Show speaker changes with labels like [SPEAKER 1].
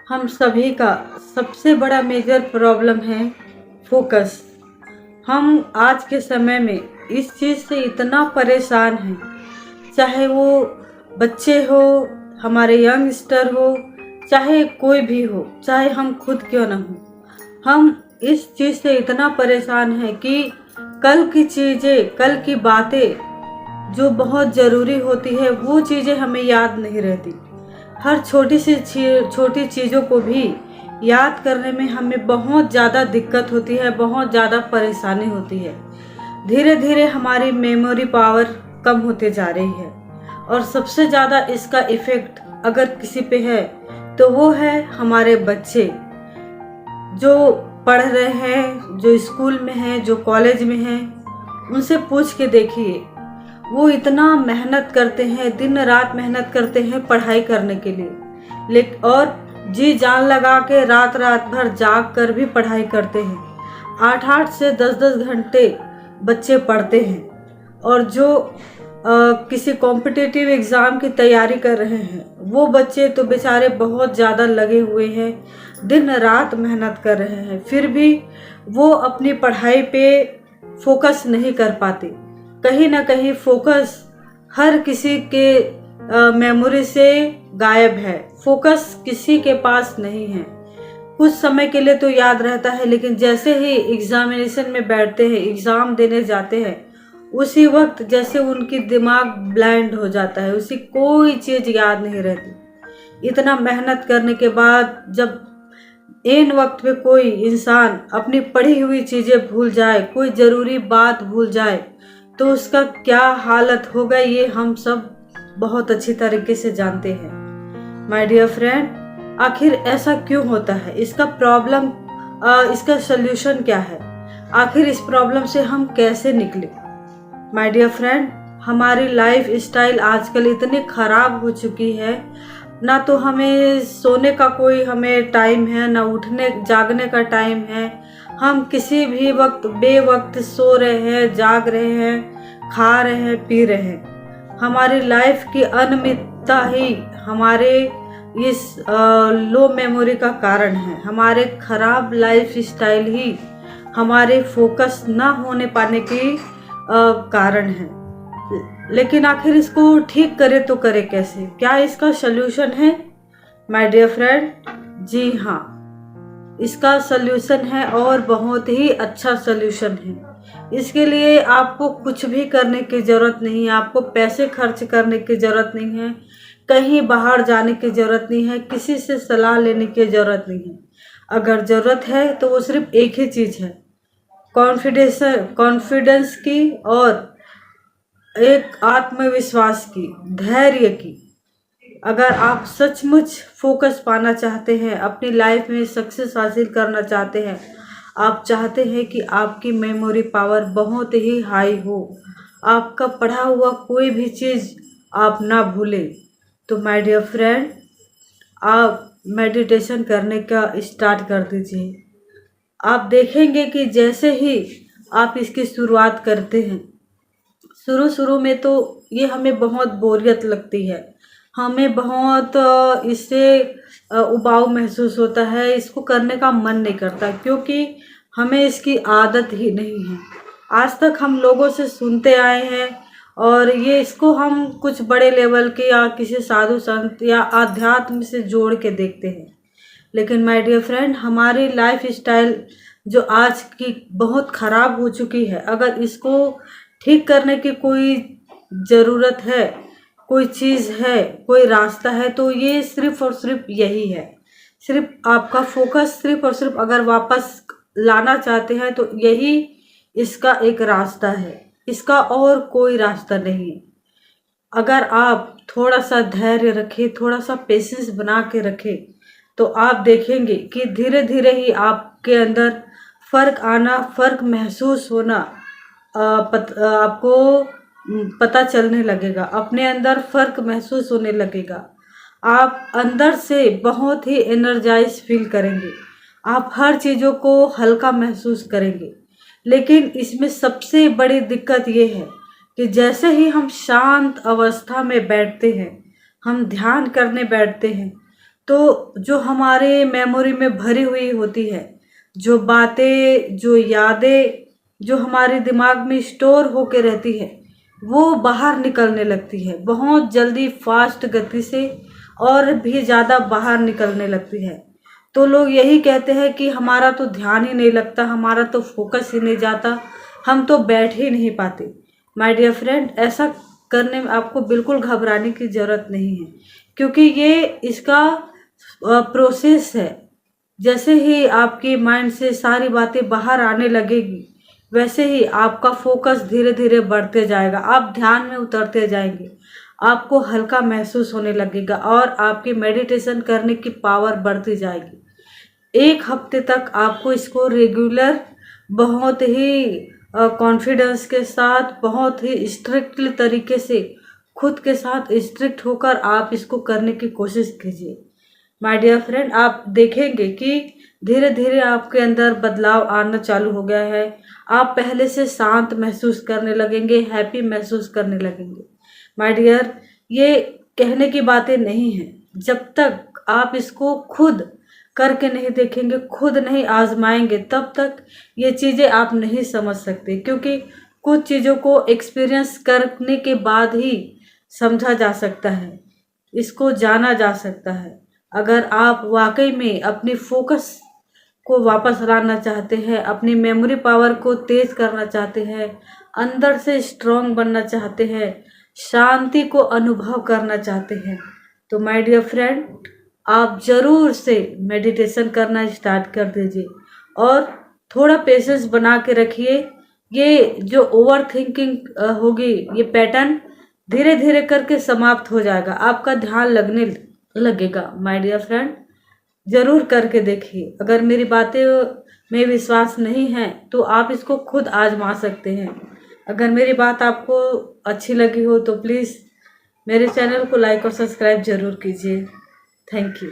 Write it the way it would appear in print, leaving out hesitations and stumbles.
[SPEAKER 1] हम सभी का सबसे बड़ा मेजर प्रॉब्लम है फोकस। हम आज के समय में इस चीज़ से इतना परेशान हैं, चाहे वो बच्चे हो, हमारे यंगस्टर हो, चाहे कोई भी हो, चाहे हम खुद क्यों ना हो। हम इस चीज़ से इतना परेशान हैं कि कल की चीज़ें, कल की बातें जो बहुत ज़रूरी होती है वो चीज़ें हमें याद नहीं रहती। हर छोटी चीज़ों को भी याद करने में हमें बहुत ज़्यादा दिक्कत होती है, बहुत ज़्यादा परेशानी होती है। धीरे धीरे हमारी मेमोरी पावर कम होते जा रही है और सबसे ज़्यादा इसका इफ़ेक्ट अगर किसी पे है तो वो है हमारे बच्चे जो पढ़ रहे हैं, जो स्कूल में हैं, जो कॉलेज में हैं। उनसे पूछ के देखिए, वो इतना मेहनत करते हैं, दिन रात मेहनत करते हैं पढ़ाई करने के लिए, लेकिन और जी जान लगा के रात रात भर जाग कर भी पढ़ाई करते हैं। 8-8 से 10-10 घंटे बच्चे पढ़ते हैं। और जो किसी कॉम्पिटिटिव एग्ज़ाम की तैयारी कर रहे हैं, वो बच्चे तो बेचारे बहुत ज़्यादा लगे हुए हैं, दिन रात मेहनत कर रहे हैं, फिर भी वो अपनी पढ़ाई पे फोकस नहीं कर पाते। कहीं ना कहीं फोकस हर किसी के मेमोरी से गायब है। फोकस किसी के पास नहीं है। कुछ समय के लिए तो याद रहता है, लेकिन जैसे ही एग्जामिनेशन में बैठते हैं, एग्ज़ाम देने जाते हैं, उसी वक्त जैसे उनकी दिमाग ब्लैंड हो जाता है, उसी कोई चीज़ याद नहीं रहती। इतना मेहनत करने के बाद जब ऐन वक्त पे कोई इंसान अपनी पढ़ी हुई चीज़ें भूल जाए, कोई ज़रूरी बात भूल जाए, तो उसका क्या हालत होगा ये हम सब बहुत अच्छी तरीके से जानते हैं। माय डियर फ्रेंड, आखिर ऐसा क्यों होता है? इसका प्रॉब्लम, इसका सल्यूशन क्या है? आखिर इस प्रॉब्लम से हम कैसे निकले? माय डियर फ्रेंड, हमारी लाइफ स्टाइल आजकल इतनी ख़राब हो चुकी है, ना तो हमें सोने का कोई हमें टाइम है, ना उठने जागने का टाइम है। हम किसी भी वक्त बेवक्त सो रहे हैं, जाग रहे हैं, खा रहे हैं, पी रहे हैं। हमारी लाइफ की अनियमितता ही हमारे इस लो मेमोरी का कारण है। हमारे ख़राब लाइफ स्टाइल ही हमारे फोकस ना होने पाने की कारण है। लेकिन आखिर इसको ठीक करे तो करे कैसे? क्या इसका सल्यूशन है? माय डियर फ्रेंड, जी हाँ, इसका सल्यूशन है और बहुत ही अच्छा सल्यूशन है। इसके लिए आपको कुछ भी करने की ज़रूरत नहीं है, आपको पैसे खर्च करने की ज़रूरत नहीं है, कहीं बाहर जाने की ज़रूरत नहीं है, किसी से सलाह लेने की ज़रूरत नहीं है। अगर ज़रूरत है तो वो सिर्फ एक ही चीज़ है, कॉन्फिडेंस की और एक आत्मविश्वास की, धैर्य की। अगर आप सचमुच फोकस पाना चाहते हैं, अपनी लाइफ में सक्सेस हासिल करना चाहते हैं, आप चाहते हैं कि आपकी मेमोरी पावर बहुत ही हाई हो, आपका पढ़ा हुआ कोई भी चीज़ आप ना भूलें, तो माय डियर फ्रेंड, आप मेडिटेशन करने का स्टार्ट कर दीजिए। आप देखेंगे कि जैसे ही आप इसकी शुरुआत करते हैं, शुरू शुरू में तो ये हमें बहुत बोरियत लगती है, हमें बहुत इससे उबाऊ महसूस होता है, इसको करने का मन नहीं करता, क्योंकि हमें इसकी आदत ही नहीं है। आज तक हम लोगों से सुनते आए हैं और ये इसको हम कुछ बड़े लेवल के या किसी साधु संत या आध्यात्म से जोड़ के देखते हैं। लेकिन माय डियर फ्रेंड, हमारी लाइफ स्टाइल जो आज की बहुत ख़राब हो चुकी है, अगर इसको ठीक करने की कोई ज़रूरत है, कोई चीज़ है, कोई रास्ता है, तो ये सिर्फ़ और सिर्फ यही है। सिर्फ आपका फोकस सिर्फ और सिर्फ अगर वापस लाना चाहते हैं तो यही इसका एक रास्ता है, इसका और कोई रास्ता नहीं है। अगर आप थोड़ा सा धैर्य रखें, थोड़ा सा पेशेंस बना के रखें, तो आप देखेंगे कि धीरे धीरे ही आपके अंदर फ़र्क आना, फ़र्क महसूस होना आपको पता चलने लगेगा, अपने अंदर फ़र्क महसूस होने लगेगा। आप अंदर से बहुत ही एनर्जाइज फील करेंगे, आप हर चीज़ों को हल्का महसूस करेंगे। लेकिन इसमें सबसे बड़ी दिक्कत ये है कि जैसे ही हम शांत अवस्था में बैठते हैं, हम ध्यान करने बैठते हैं, तो जो हमारे मेमोरी में भरी हुई होती है, जो बातें, जो यादें जो हमारे दिमाग में स्टोर होके रहती है, वो बाहर निकलने लगती है बहुत जल्दी, फास्ट गति से, और भी ज़्यादा बाहर निकलने लगती है। तो लोग यही कहते हैं कि हमारा तो ध्यान ही नहीं लगता, हमारा तो फोकस ही नहीं जाता, हम तो बैठ ही नहीं पाते। माय डियर फ्रेंड, ऐसा करने में आपको बिल्कुल घबराने की ज़रूरत नहीं है, क्योंकि ये इसका प्रोसेस है। जैसे ही आपके माइंड से सारी बातें बाहर आने लगेगी, वैसे ही आपका फोकस धीरे धीरे बढ़ते जाएगा, आप ध्यान में उतरते जाएंगे, आपको हल्का महसूस होने लगेगा और आपकी मेडिटेशन करने की पावर बढ़ती जाएगी। 1 हफ्ते तक आपको इसको रेगुलर, बहुत ही कॉन्फिडेंस के साथ, बहुत ही स्ट्रिक्टली तरीके से, खुद के साथ स्ट्रिक्ट होकर आप इसको करने की कोशिश कीजिए। माय डियर फ्रेंड, आप देखेंगे कि धीरे धीरे आपके अंदर बदलाव आना चालू हो गया है। आप पहले से शांत महसूस करने लगेंगे, हैप्पी महसूस करने लगेंगे। माय डियर, ये कहने की बातें नहीं हैं। जब तक आप इसको खुद करके नहीं देखेंगे, खुद नहीं आजमाएंगे, तब तक ये चीज़ें आप नहीं समझ सकते, क्योंकि कुछ चीज़ों को एक्सपीरियंस करने के बाद ही समझा जा सकता है, इसको जाना जा सकता है। अगर आप वाकई में अपनी फोकस को वापस लाना चाहते हैं, अपनी मेमोरी पावर को तेज करना चाहते हैं, अंदर से स्ट्रांग बनना चाहते हैं, शांति को अनुभव करना चाहते हैं, तो माय डियर फ्रेंड, आप ज़रूर से मेडिटेशन करना स्टार्ट कर दीजिए और थोड़ा पेशेंस बना के रखिए। ये जो ओवर थिंकिंग होगी, ये पैटर्न धीरे धीरे करके समाप्त हो जाएगा, आपका ध्यान लगने लगेगा। माय डियर फ्रेंड, ज़रूर करके देखिए। अगर मेरी बातें में विश्वास नहीं है तो आप इसको खुद आजमा सकते हैं। अगर मेरी बात आपको अच्छी लगी हो तो प्लीज़ मेरे चैनल को लाइक और सब्सक्राइब ज़रूर कीजिए। Thank you.